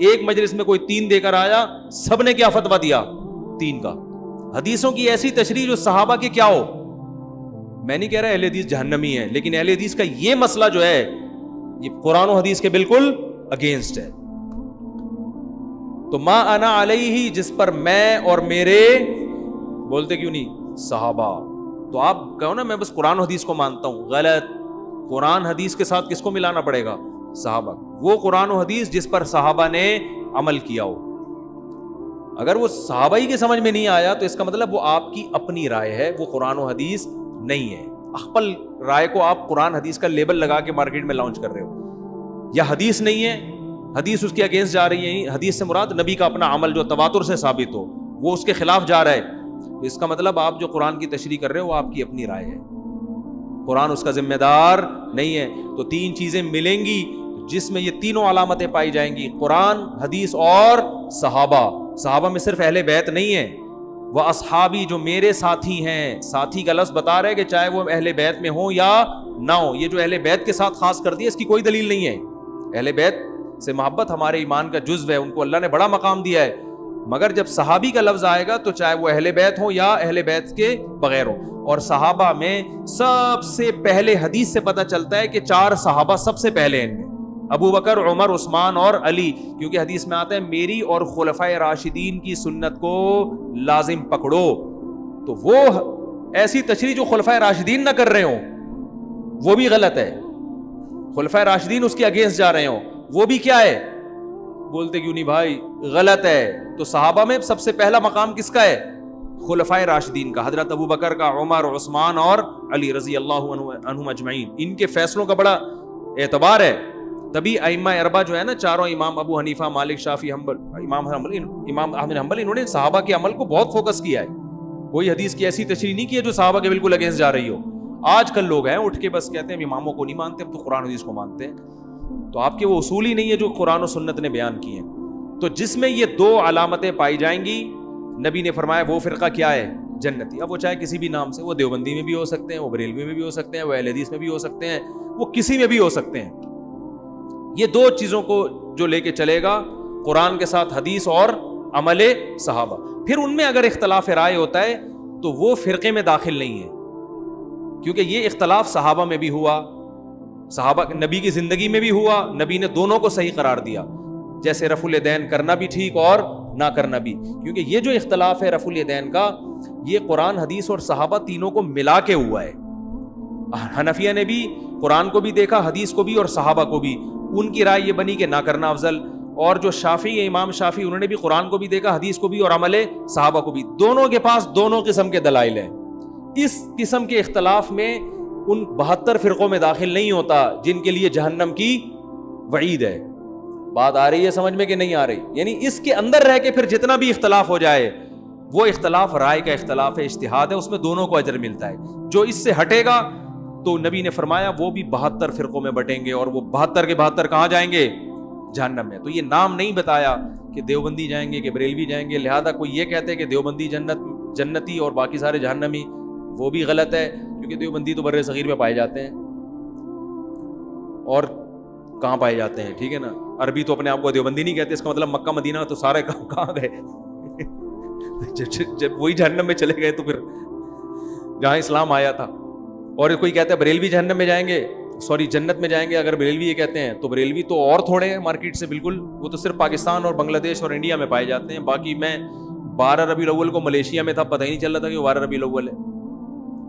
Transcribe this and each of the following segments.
ایک مجلس میں کوئی 3 دے کر آیا, سب نے کیا فتویٰ دیا؟ 3 کا. حدیثوں کی ایسی تشریح جو صحابہ کی کیا ہو. میں نہیں کہہ رہا اہل حدیث جہنمی ہے, لیکن اہل حدیث کا یہ مسئلہ جو ہے یہ قرآن و حدیث کے بالکل اگینسٹ ہے. تو ما انا علیہ, جس پر میں اور میرے, بولتے کیوں نہیں صحابہ. تو آپ کہو نا میں بس قرآن و حدیث کو مانتا ہوں, غلط. قرآن حدیث کے ساتھ کس کو ملانا پڑے گا؟ صحابہ. وہ قرآن و حدیث جس پر صحابہ نے عمل کیا ہو. اگر وہ صحابہ ہی کے سمجھ میں نہیں آیا تو اس کا مطلب وہ آپ کی اپنی رائے ہے, وہ قرآن و حدیث نہیں ہے. اخپل رائے کو آپ قرآن حدیث کا لیبل لگا کے مارکیٹ میں لانچ کر رہے ہو. یا حدیث نہیں ہے, حدیث اس کے اگینسٹ جا رہی ہے. حدیث سے مراد نبی کا اپنا عمل جو تواتر سے ثابت ہو, وہ اس کے خلاف جا رہا ہے. اس کا مطلب آپ جو قرآن کی تشریح کر رہے ہو وہ آپ کی اپنی رائے ہے, قرآن اس کا ذمہ دار نہیں ہے. تو 3 چیزیں ملیں گی جس میں یہ تینوں علامتیں پائی جائیں گی, قرآن, حدیث اور صحابہ. صحابہ میں صرف اہل بیت نہیں ہے, وہ اصحابی جو میرے ساتھی ہیں. ساتھی کا لفظ بتا رہے کہ چاہے وہ اہل بیت میں ہوں یا نہ ہو. یہ جو اہل بیت کے ساتھ خاص کر دیا اس کی کوئی دلیل نہیں ہے. اہل بیت سے محبت ہمارے ایمان کا جزو ہے, ان کو اللہ نے بڑا مقام دیا ہے. مگر جب صحابی کا لفظ آئے گا تو چاہے وہ اہل بیت ہو یا اہل بیت کے بغیر ہو. اور صحابہ میں سب سے پہلے حدیث سے پتہ چلتا ہے کہ 4 صحابہ سب سے پہلے ہیں, ان میں ابو بکر, عمر, عثمان اور علی. کیونکہ حدیث میں آتا ہے میری اور خلفائے راشدین کی سنت کو لازم پکڑو. تو وہ ایسی تشریح جو خلفائے راشدین نہ کر رہے ہوں وہ بھی غلط ہے. خلفائے راشدین اس کے اگینسٹ جا رہے ہوں وہ بھی کیا ہے, بولتے کیوں نہیں بھائی, غلط ہے. تو صحابہ میں سب سے پہلا مقام کس کا ہے؟ خلفائے راشدین کا, حضرت ابو بکر کا, عمر, عثمان اور علی رضی اللہ عنہم اجمعین. ان کے فیصلوں کا بڑا اعتبار ہے. تبھی ائمہ اربعہ جو ہے نا, چاروں امام ابو حنیفہ, مالک, شافعی, حنبل, امام احمد حنبل, انہوں نے صحابہ کے عمل کو بہت فوکس کیا ہے. کوئی حدیث کی ایسی تشریح نہیں کی ہے جو صحابہ کے بالکل اگینسٹ جا رہی ہو. آج کل لوگ ہیں اٹھ کے بس کہتے ہیں اماموں کو نہیں مانتے, اب تو قرآن حدیث کو مانتے ہیں. تو آپ کے وہ اصول ہی نہیں ہے جو قرآن و سنت نے بیان کی ہیں. تو جس میں یہ 2 علامتیں پائی جائیں گی, نبی نے فرمایا وہ فرقہ کیا ہے؟ جنتی. اب وہ چاہے کسی بھی نام سے, وہ دیوبندی میں بھی ہو سکتے ہیں, وہ بریلوی میں بھی ہو سکتے ہیں, وہ اہل حدیث میں بھی ہو سکتے ہیں, وہ کسی میں بھی ہو سکتے ہیں. یہ 2 چیزوں کو جو لے کے چلے گا, قرآن کے ساتھ حدیث اور عمل صحابہ. پھر ان میں اگر اختلاف رائے ہوتا ہے تو وہ فرقے میں داخل نہیں ہے, کیونکہ یہ اختلاف صحابہ میں بھی ہوا, صحابہ نبی کی زندگی میں بھی ہوا, نبی نے دونوں کو صحیح قرار دیا. جیسے رفع الیدین کرنا بھی ٹھیک اور نہ کرنا بھی, کیونکہ یہ جو اختلاف ہے رفع الیدین کا, یہ قرآن, حدیث اور صحابہ تینوں کو ملا کے ہوا ہے. حنفیہ نے بھی قرآن کو بھی دیکھا, حدیث کو بھی اور صحابہ کو بھی. ان کی رائے یہ بنی کہ نہ کرنا افضل. اور جو شافعی ہے, امام شافعی, انہوں نے بھی قرآن کو بھی دیکھا, حدیث کو بھی اور عمل صحابہ کو بھی. دونوں کے پاس دونوں قسم کے دلائل ہیں. اس قسم کے اختلاف میں ان 72 فرقوں میں داخل نہیں ہوتا جن کے لیے جہنم کی وعید ہے. بات آ رہی ہے سمجھ میں کہ نہیں آ رہی؟ یعنی اس کے اندر رہ کے پھر جتنا بھی اختلاف ہو جائے وہ اختلاف رائے کا اختلاف ہے, اجتہاد ہے, اس میں دونوں کو اجر ملتا ہے. جو اس سے ہٹے گا تو نبی نے فرمایا وہ بھی 72 فرقوں میں بٹیں گے, اور وہ 72 کے 72 کہاں جائیں گے؟ جہنم میں. تو یہ نام نہیں بتایا کہ دیوبندی جائیں گے کہ بریلوی جائیں گے, لہذا کوئی یہ کہتے کہ دیوبندی جنتی اور باقی سارے جہنمی, وہ بھی غلط ہے. کیونکہ دیوبندی تو بر صغیر میں پائے جاتے ہیں, اور کہاں پائے جاتے ہیں, ٹھیک ہے نا. عربی تو اپنے آپ کو دیوبندی نہیں کہتے, اس کا مطلب مکہ مدینہ تو سارے کہاں گئے. جب وہی جہنم میں چلے گئے تو پھر جہاں اسلام آیا تھا. اور کوئی کہتا ہے بریلوی جہنم میں جائیں گے, سوری جنت میں جائیں گے. اگر بریلوی یہ کہتے ہیں تو بریلوی تو اور تھوڑے ہیں مارکیٹ سے بالکل, وہ تو صرف پاکستان اور بنگلہ دیش اور انڈیا میں پائے جاتے ہیں. باقی میں 12 ربیع الاول کو ملیشیا میں تھا, پتہ ہی نہیں چل رہا تھا کہ 12 ربیع الاول ہے.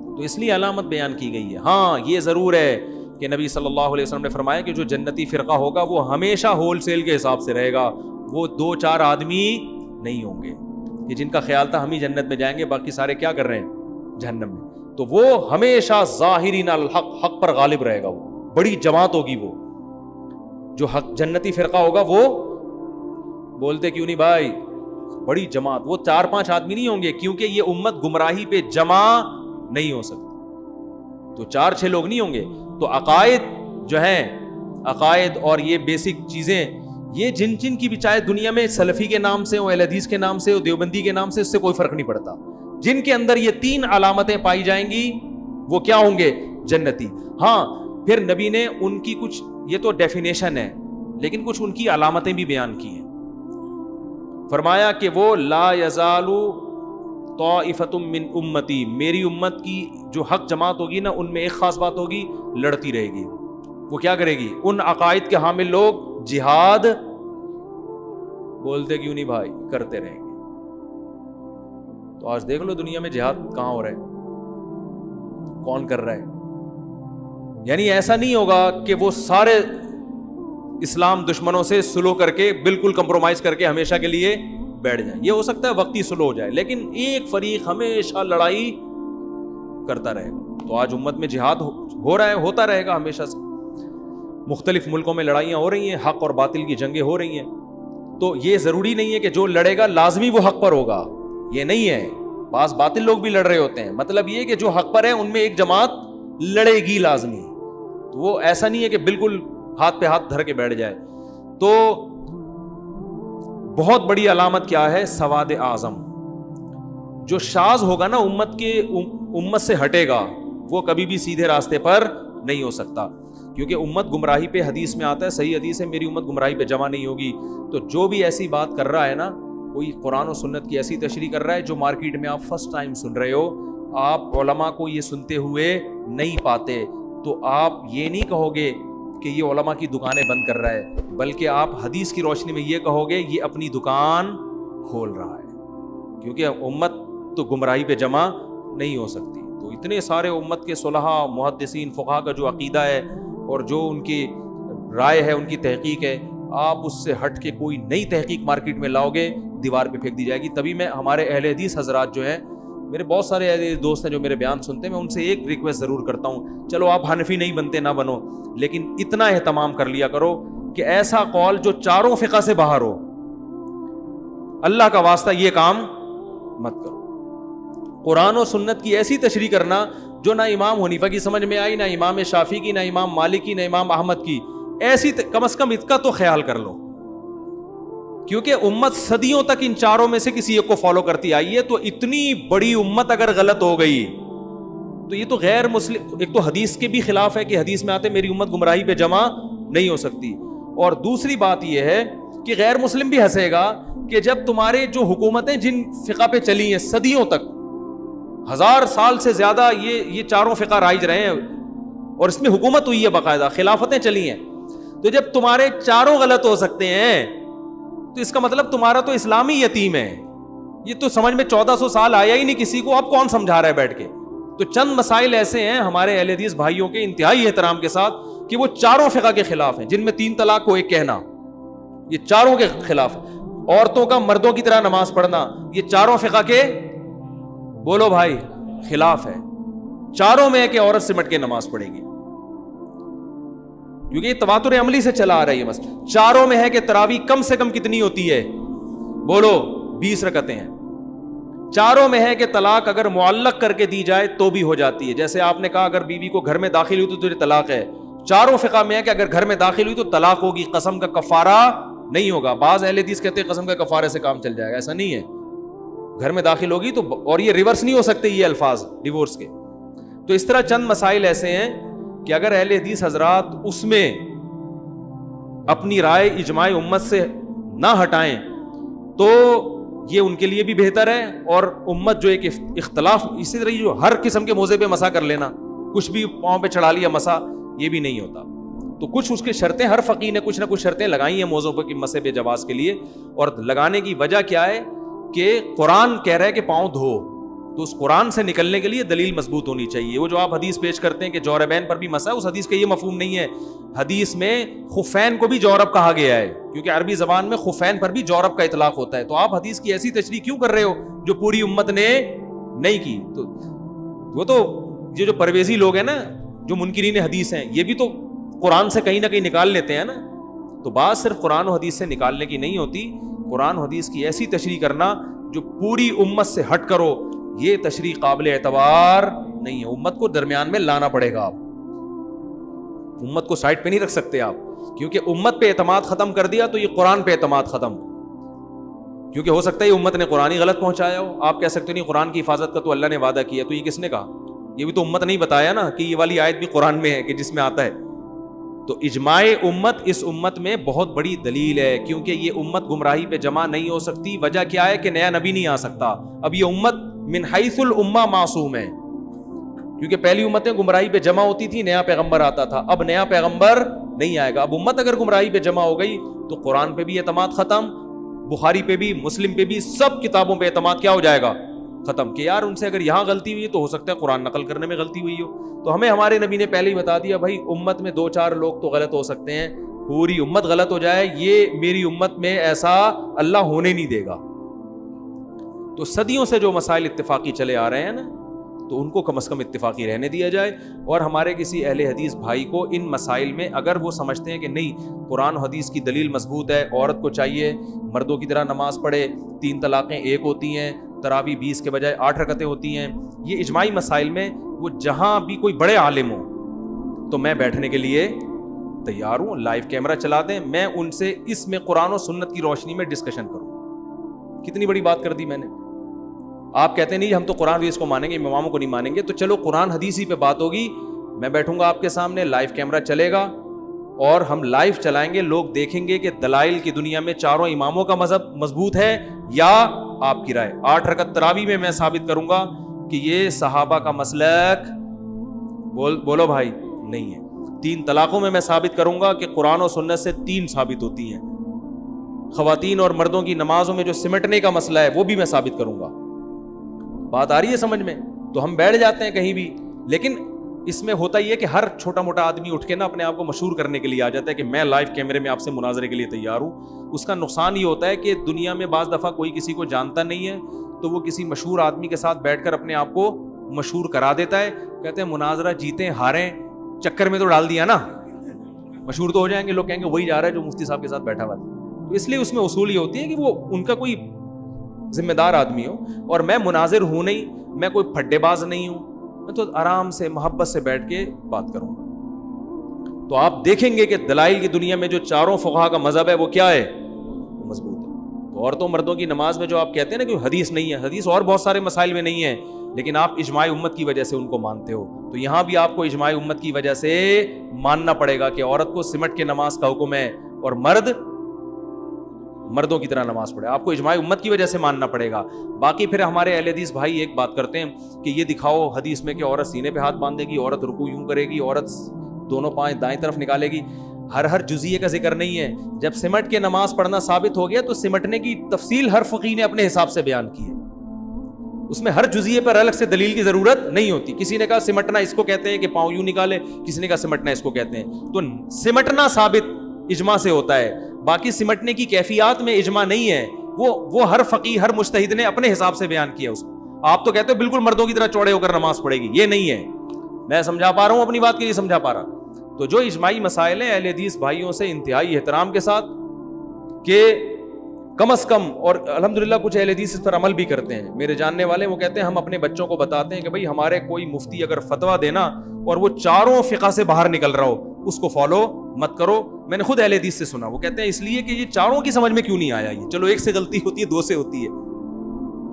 تو اس لیے علامت بیان کی گئی ہے. ہاں یہ ضرور ہے کہ نبی صلی اللہ علیہ وسلم نے فرمایا کہ جو جنتی فرقہ ہوگا وہ ہمیشہ ہول سیل کے حساب سے رہے گا, وہ 2-4 آدمی نہیں ہوں گے کہ جن کا خیال تھا ہم ہی جنت میں جائیں گے, باقی سارے کیا کر رہے ہیں؟ جہنم میں. تو وہ ہمیشہ ظاہرین الحق, حق پر غالب رہے گا. وہ بڑی جماعت ہوگی, وہ جو حق جنتی فرقہ ہوگا وہ, بولتے کیوں نہیں بھائی, بڑی جماعت. وہ 4-5 آدمی نہیں ہوں گے, کیونکہ یہ امت گمراہی پہ جمع نہیں ہو سکتی. تو 4-6 لوگ نہیں ہوں گے. تو عقائد جو ہیں, عقائد اور یہ بیسک چیزیں, یہ جن کی بھی چاہے دنیا میں سلفی کے نام سے ہو, اہل حدیث کے نام سے ہو, دیوبندی کے نام سے, اس سے کوئی فرق نہیں پڑتا. جن کے اندر یہ 3 علامتیں پائی جائیں گی وہ کیا ہوں گے؟ جنتی. ہاں پھر نبی نے ان کی کچھ, یہ تو ڈیفینیشن ہے, لیکن کچھ ان کی علامتیں بھی بیان کی ہیں. فرمایا کہ وہ لا یزال طائفۃ من امتی، میری امت کی جو حق جماعت ہوگی نا، ان میں ایک خاص بات ہوگی، لڑتی رہے گی. وہ کیا کرے گی؟ ان عقائد کے حامل لوگ جہاد، بولتے کیوں نہیں بھائی، کرتے رہیں گے. تو آج دیکھ لو دنیا میں جہاد کہاں ہو رہا ہے، کون کر رہا ہے. یعنی ایسا نہیں ہوگا کہ وہ سارے اسلام دشمنوں سے سلو کر کے، بالکل کمپرومائز کر کے ہمیشہ کے لیے بیٹھ جائیں. یہ ہو سکتا ہے وقتی سلو ہو جائے، لیکن ایک فریق ہمیشہ لڑائی کرتا رہے گا. تو آج امت میں جہاد ہو رہا ہے، ہوتا رہے گا ہمیشہ سے. مختلف ملکوں میں لڑائیاں ہو رہی ہیں، حق اور باطل کی جنگیں ہو رہی ہیں. تو یہ ضروری نہیں ہے کہ جو لڑے گا لازمی وہ حق پر ہوگا، یہ نہیں ہے. بعض باطل لوگ بھی لڑ رہے ہوتے ہیں. مطلب یہ کہ جو حق پر ہے ان میں ایک جماعت لڑے گی لازمی. تو وہ ایسا نہیں ہے کہ بالکل ہاتھ پہ ہاتھ دھر کے بیٹھ جائے. تو بہت بڑی علامت کیا ہے؟ سواد اعظم. جو شاذ ہوگا نا امت سے ہٹے گا، وہ کبھی بھی سیدھے راستے پر نہیں ہو سکتا. کیونکہ امت گمراہی پہ، حدیث میں آتا ہے، صحیح حدیث ہے، میری امت گمراہی پہ جمع نہیں ہوگی. تو جو بھی ایسی بات کر رہا ہے نا، کوئی قرآن و سنت کی ایسی تشریح کر رہا ہے جو مارکیٹ میں آپ فرسٹ ٹائم سن رہے ہو، آپ علماء کو یہ سنتے ہوئے نہیں پاتے، تو آپ یہ نہیں کہو گے کہ یہ علماء کی دکانیں بند کر رہا ہے، بلکہ آپ حدیث کی روشنی میں یہ کہو گے یہ اپنی دکان کھول رہا ہے. کیونکہ امت تو گمراہی پہ جمع نہیں ہو سکتی. تو اتنے سارے امت کے صلحاء، محدثین، فقہاء کا جو عقیدہ ہے اور جو ان کی رائے ہے، ان کی تحقیق ہے، آپ اس سے ہٹ کے کوئی نئی تحقیق مارکیٹ میں لاؤ گے، دیوار پہ پھینک دی جائے گی. تبھی میں ہمارے اہل حدیث حضرات جو ہیں، میرے بہت سارے اہل حدیث دوست ہیں جو میرے بیان سنتے ہیں، میں ان سے ایک ریکویسٹ ضرور کرتا ہوں، چلو آپ حنفی نہیں بنتے نہ بنو، لیکن اتنا اہتمام کر لیا کرو کہ ایسا قول جو چاروں فقہ سے باہر ہو، اللہ کا واسطہ یہ کام مت کرو. قرآن و سنت کی ایسی تشریح کرنا جو نہ امام حنیفہ کی سمجھ میں آئی، نہ امام شافعی کی، نہ امام مالک کی، نہ امام احمد کی، ایسی کم از کم اس کا تو خیال کر لو. کیونکہ امت صدیوں تک ان چاروں میں سے کسی ایک کو فالو کرتی آئی ہے. تو اتنی بڑی امت اگر غلط ہو گئی تو یہ تو غیر مسلم، ایک تو حدیث کے بھی خلاف ہے کہ حدیث میں آتے میری امت گمراہی پہ جمع نہیں ہو سکتی، اور دوسری بات یہ ہے کہ غیر مسلم بھی ہنسے گا کہ جب تمہارے جو حکومتیں جن فقہ پہ چلی ہیں صدیوں تک، 1000 سال سے زیادہ یہ چاروں فقہ رائج رہے ہیں اور اس میں حکومت ہوئی ہے، باقاعدہ خلافتیں چلی ہیں، تو جب تمہارے چاروں غلط ہو سکتے ہیں تو اس کا مطلب تمہارا تو اسلامی یتیم ہے. یہ تو سمجھ میں 1400 سال آیا ہی نہیں کسی کو، اب کون سمجھا رہا ہے بیٹھ کے. تو چند مسائل ایسے ہیں ہمارے اہل حدیث بھائیوں کے انتہائی احترام کے ساتھ کہ وہ چاروں فقہ کے خلاف ہیں، جن میں 3 طلاق کو ایک کہنا، یہ چاروں کے خلاف. عورتوں کا مردوں کی طرح نماز پڑھنا، یہ چاروں فقہ کے، بولو بھائی، خلاف ہے. چاروں میں ہے کہ عورت سمٹ کے نماز پڑھے گی، کیونکہ یہ تواتر عملی سے چلا آ رہا ہے یہ مسئلہ. چاروں میں ہے کہ تراویح کم سے کم کتنی ہوتی ہے، بولو 20 رکعتیں ہیں. چاروں میں ہے کہ طلاق اگر معلق کر کے دی جائے تو بھی ہو جاتی ہے. جیسے آپ نے کہا اگر بیوی کو گھر میں داخل ہوئی تو تجھے طلاق ہے، چاروں فقہ میں ہے کہ اگر گھر میں داخل ہوئی تو طلاق ہوگی، قسم کا کفارہ نہیں ہوگا. بعض اہل حدیث کہتے ہیں قسم کا کفارے سے کام چل جائے گا، ایسا نہیں ہے. گھر میں داخل ہوگی تو، اور یہ ریورس نہیں ہو سکتے یہ الفاظ ڈیورس کے. تو اس طرح چند مسائل ایسے ہیں کہ اگر اہل حدیث حضرات اس میں اپنی رائے اجماع امت سے نہ ہٹائیں تو یہ ان کے لیے بھی بہتر ہے. اور امت جو ایک اختلاف، اسی طرح جو ہر قسم کے موضوع پہ مسا کر لینا، کچھ بھی پاؤں پہ چڑھا لیا مسا، یہ بھی نہیں ہوتا. تو کچھ اس کے شرطیں، ہر فقیہ نے کچھ نہ کچھ شرطیں لگائی ہیں موضوع پہ کہ مسے پہ جواز کے لیے. اور لگانے کی وجہ کیا ہے کہ قرآن کہہ رہا ہے کہ پاؤں دھو، تو اس قرآن سے نکلنے کے لیے دلیل مضبوط ہونی چاہیے. وہ جو آپ حدیث پیش کرتے ہیں کہ جوربین پر بھی مسا، اس حدیث کا یہ مفہوم نہیں ہے. حدیث میں خفین کو بھی جورب کہا گیا ہے، کیونکہ عربی زبان میں خفین پر بھی جورب کا اطلاق ہوتا ہے. تو آپ حدیث کی ایسی تشریح کیوں کر رہے ہو جو پوری امت نے نہیں کی؟ تو وہ تو یہ جو پرویزی لوگ ہیں نا، جو منکرین حدیث ہیں، یہ بھی تو قرآن سے کہیں نہ کہیں نکال لیتے ہیں نا. تو بات صرف قرآن و حدیث سے نکالنے کی نہیں ہوتی، قرآن و حدیث کی ایسی تشریح کرنا جو پوری امت سے ہٹ کرو، یہ تشریح قابل اعتبار نہیں ہے. امت کو درمیان میں لانا پڑے گا. آپ امت کو سائڈ پہ نہیں رکھ سکتے آپ، کیونکہ امت پہ اعتماد ختم کر دیا تو یہ قرآن پہ اعتماد ختم. کیونکہ ہو سکتا ہے امت نے قرآن ہی غلط پہنچایا ہو. آپ کہہ سکتے نہیں قرآن کی حفاظت کا تو اللہ نے وعدہ کیا، تو یہ کس نے کہا؟ یہ بھی تو امت نہیں بتایا نا کہ یہ والی آیت بھی قرآن میں ہے کہ جس میں آتا ہے تو اجماع امت اس امت میں بہت بڑی دلیل ہے, کیونکہ یہ امت گمراہی پہ جمع نہیں ہو سکتی. وجہ کیا ہے کہ نیا نبی نہیں آ سکتا. اب یہ امت من حیث الامہ معصوم ہے, کیونکہ پہلی امتیں گمراہی پہ جمع ہوتی تھی, نیا پیغمبر آتا تھا. اب نیا پیغمبر نہیں آئے گا. اب امت اگر گمراہی پہ جمع ہو گئی تو قرآن پہ بھی اعتماد ختم, بخاری پہ بھی, مسلم پہ بھی, سب کتابوں پہ اعتماد کیا ہو جائے گا, ختم. کہ یار ان سے اگر یہاں غلطی ہوئی تو ہو سکتا ہے قرآن نقل کرنے میں غلطی ہوئی ہو. تو ہمیں ہمارے نبی نے پہلے ہی بتا دیا, بھائی امت میں 2-4 لوگ تو غلط ہو سکتے ہیں, پوری امت غلط ہو جائے یہ میری امت میں ایسا اللہ ہونے نہیں دے گا. تو صدیوں سے جو مسائل اتفاقی چلے آ رہے ہیں نا, تو ان کو کم از کم اتفاقی رہنے دیا جائے. اور ہمارے کسی اہل حدیث بھائی کو ان مسائل میں اگر وہ سمجھتے ہیں کہ نہیں قرآن و حدیث کی دلیل مضبوط ہے, عورت کو چاہیے مردوں کی طرح نماز پڑھے, 3 طلاقیں 1 ہوتی ہیں, تراویح 20 کے بجائے 8 رکعتیں ہوتی ہیں, یہ اجماعی مسائل میں وہ جہاں بھی کوئی بڑے عالم ہوں تو میں بیٹھنے کے لیے تیار ہوں. لائیو کیمرہ چلا دیں, میں ان سے اس میں قرآن و سنت کی روشنی میں ڈسکشن کروں. کتنی بڑی بات کر دی میں نے. آپ کہتے ہیں نہیں ہم تو قرآن حدیث کو مانیں گے, اماموں کو نہیں مانیں گے, تو چلو قرآن حدیث ہی پہ بات ہوگی. میں بیٹھوں گا آپ کے سامنے, لائیو کیمرہ چلے گا اور ہم لائیو چلائیں گے, لوگ دیکھیں گے کہ دلائل کی دنیا میں چاروں اماموں کا مذہب مضبوط ہے یا آپ کی رائے. 8 رکعت تراویح میں ثابت کروں گا کہ یہ صحابہ کا مسلک بولو بھائی نہیں ہے. 3 طلاقوں میں ثابت کروں گا کہ قرآن و سنت سے 3 ثابت ہوتی ہیں. خواتین اور مردوں کی نمازوں میں جو سمٹنے کا مسئلہ ہے وہ بھی میں ثابت کروں گا. بات آ رہی ہے سمجھ میں؟ تو ہم بیٹھ جاتے ہیں کہیں بھی, لیکن اس میں ہوتا ہی ہے کہ ہر چھوٹا موٹا آدمی اٹھ کے نا اپنے آپ کو مشہور کرنے کے لیے آ جاتا ہے کہ میں لائیو کیمرے میں آپ سے مناظرے کے لیے تیار ہوں. اس کا نقصان یہ ہوتا ہے کہ دنیا میں بعض دفعہ کوئی کسی کو جانتا نہیں ہے تو وہ کسی مشہور آدمی کے ساتھ بیٹھ کر اپنے آپ کو مشہور کرا دیتا ہے. کہتے ہیں مناظرہ جیتیں ہاریں چکر میں تو ڈال دیا نا, مشہور تو ہو جائیں گے, لوگ کہیں گے وہی جا رہا ہے جو مفتی صاحب کے ساتھ بیٹھا ہوا تھا. تو اس لیے اس میں اصول یہ ہوتی ہے کہ وہ ان کا کوئی ذمہ دار آدمی ہو, اور میں مناظر ہوں نہیں, میں کوئی پھڈے باز نہیں ہوں, میں تو آرام سے محبت سے بیٹھ کے بات کروں گا. تو آپ دیکھیں گے کہ دلائل کی دنیا میں جو چاروں فقہا کا مذہب ہے وہ کیا ہے, مضبوط ہے. تو عورتوں مردوں کی نماز میں جو آپ کہتے ہیں نا کہ حدیث نہیں ہے, حدیث اور بہت سارے مسائل میں نہیں ہے, لیکن آپ اجماع امت کی وجہ سے ان کو مانتے ہو. تو یہاں بھی آپ کو اجماع امت کی وجہ سے ماننا پڑے گا کہ عورت کو سمٹ کے نماز کا حکم ہے اور مردوں کی طرح نماز پڑھے. آپ کو اجماع امت کی وجہ سے ماننا پڑے گا. باقی پھر ہمارے اہل حدیث بھائی ایک بات کرتے ہیں کہ یہ دکھاؤ حدیث میں کہ عورت سینے پہ ہاتھ باندھے گی, عورت رکوع یوں کرے گی, عورت دونوں پائیں دائیں طرف نکالے گی. ہر جزئیے کا ذکر نہیں ہے. جب سمٹ کے نماز پڑھنا ثابت ہو گیا تو سمٹنے کی تفصیل ہر فقیہ نے اپنے حساب سے بیان کی ہے. اس میں ہر جزئیے پر الگ سے دلیل کی ضرورت نہیں ہوتی. کسی نے کہا سمٹنا اس کو کہتے ہیں کہ پاؤں یوں نکالے, کسی نے کہا سمٹنا اس کو کہتے ہیں. تو سمٹنا ثابت اجماع سے ہوتا ہے, باقی سمٹنے کی کیفیات میں اجماع نہیں ہے. وہ ہر فقیہ ہر مجتہد نے اپنے حساب سے بیان کیا اس کو. آپ تو کہتے ہو بالکل مردوں کی طرح چوڑے ہو کر نماز پڑھے گی, یہ نہیں ہے. میں سمجھا پا رہا ہوں اپنی بات کے لیے سمجھا پا رہا. تو جو اجماعی مسائل ہیں اہل حدیث بھائیوں سے انتہائی احترام کے ساتھ کہ کم از کم, اور الحمدللہ کچھ اہل حدیث اس پر عمل بھی کرتے ہیں. میرے جاننے والے وہ کہتے ہیں ہم اپنے بچوں کو بتاتے ہیں کہ بھائی ہمارے کوئی مفتی اگر فتویٰ دینا اور وہ چاروں فقہ سے باہر نکل رہا ہو اس کو فالو مت کرو. میں نے خود اہل حدیث سے سنا, وہ کہتے ہیں اس لیے کہ یہ چاروں کی سمجھ میں کیوں نہیں آیا. یہ چلو ایک سے غلطی ہوتی ہے, 2 سے ہوتی ہے,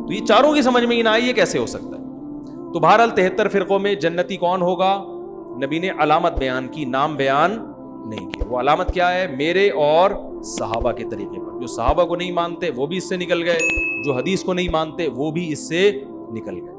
تو یہ چاروں کی سمجھ میں ہی نہ آئی, یہ کیسے ہو سکتا ہے. تو بہرحال 73 فرقوں میں جنتی کون ہوگا, نبی نے علامت بیان کی, نام بیان نہیں کیا. وہ علامت کیا ہے, میرے اور صحابہ کے طریقے پر. جو صحابہ کو نہیں مانتے وہ بھی اس سے نکل گئے, جو حدیث کو نہیں مانتے وہ بھی اس سے نکل گئے.